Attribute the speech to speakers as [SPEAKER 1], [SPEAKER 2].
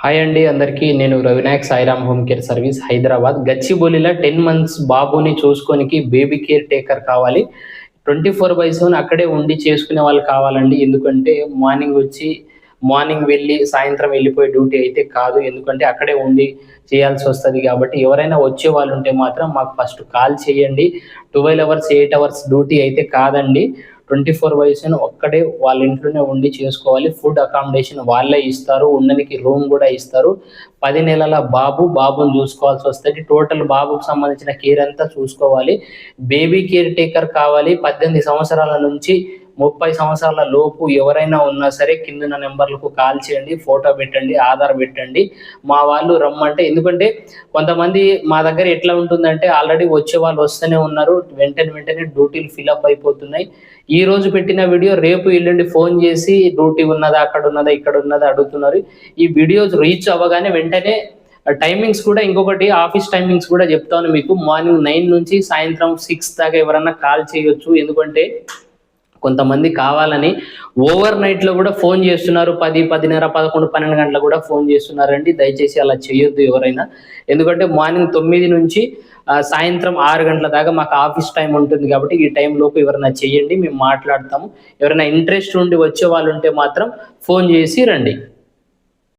[SPEAKER 1] Hi అండి అందరికీ. నేను Ravinayak Sairam home care service Hyderabad. గచ్చిబౌలిలో 10 మంత్స్ బాబుని చూసుకోనికి బేబీ కేర్ టేకర్ కావాలి. 24/7 అక్కడే ఉండి చేసుకునే వాళ్ళు కావాలండి. ఎందుకంటే మార్నింగ్ వెళ్ళి సాయంత్రం వెళ్ళిపోయే డ్యూటీ అయితే కాదు. ఎందుకంటే అక్కడే ఉండి చేయాల్సి వస్తది కాబట్టి ఎవరైనా వచ్చే వాళ్ళు ఉంటే మాత్రం మాకు ఫస్ట్ కాల్ చేయండి. 12 అవర్స్ 8 అవర్స్ డ్యూటీ అయితే కాదండి. 24/7 ఒక్కడే వాళ్ళ ఇంట్లోనే ఉండి చేసుకోవాలి. ఫుడ్ అకామిడేషన్ వాళ్ళే ఇస్తారు. ఉండనికి రూమ్ కూడా ఇస్తారు. 10 నెలల బాబుని చూసుకోవాల్సి వస్తది. టోటల్ బాబుకు సంబంధించిన కేర్ అంతా చూసుకోవాలి. బేబీ కేర్ టేకర్ కావాలి. 18 సంవత్సరాల నుంచి 30 సంవత్సరాల లోపు ఎవరైనా ఉన్నా సరే కిందున్న నెంబర్లకు కాల్ చేయండి. ఫోటో పెట్టండి, ఆధార్ పెట్టండి. మా వాళ్ళు రమ్మంటే, ఎందుకంటే కొంతమంది మా దగ్గర ఎట్లా ఉంటుందంటే ఆల్రెడీ వచ్చే వాళ్ళు వస్తూనే ఉన్నారు. వెంటనే డ్యూటీలు ఫిలప్ అయిపోతున్నాయి. ఈ రోజు పెట్టిన వీడియో రేపు ఎల్లుండి ఫోన్ చేసి డ్యూటీ ఉన్నదా, అక్కడ ఉన్నదా, ఇక్కడ ఉన్నదా అడుగుతున్నారు. ఈ వీడియోస్ రీచ్ అవ్వగానే వెంటనే టైమింగ్స్ కూడా, ఇంకొకటి ఆఫీస్ టైమింగ్స్ కూడా చెప్తాను మీకు. మార్నింగ్ 9 నుంచి సాయంత్రం 6 దాకా ఎవరన్నా కాల్ చేయొచ్చు. ఎందుకంటే కొంతమంది కావాలని ఓవర్ నైట్లో కూడా ఫోన్ చేస్తున్నారు. 10, 10:30, 11, 12 గంటలకు కూడా ఫోన్ చేస్తున్నారండి. దయచేసి అలా చేయొద్దు ఎవరైనా. ఎందుకంటే మార్నింగ్ 9 నుంచి సాయంత్రం 6 గంటల దాకా మాకు ఆఫీస్ టైం ఉంటుంది కాబట్టి ఈ టైంలోపు ఎవరైనా చేయండి, మేము మాట్లాడతాము. ఎవరైనా ఇంట్రెస్ట్ ఉండి వచ్చే వాళ్ళు ఉంటే మాత్రం ఫోన్ చేసి రండి.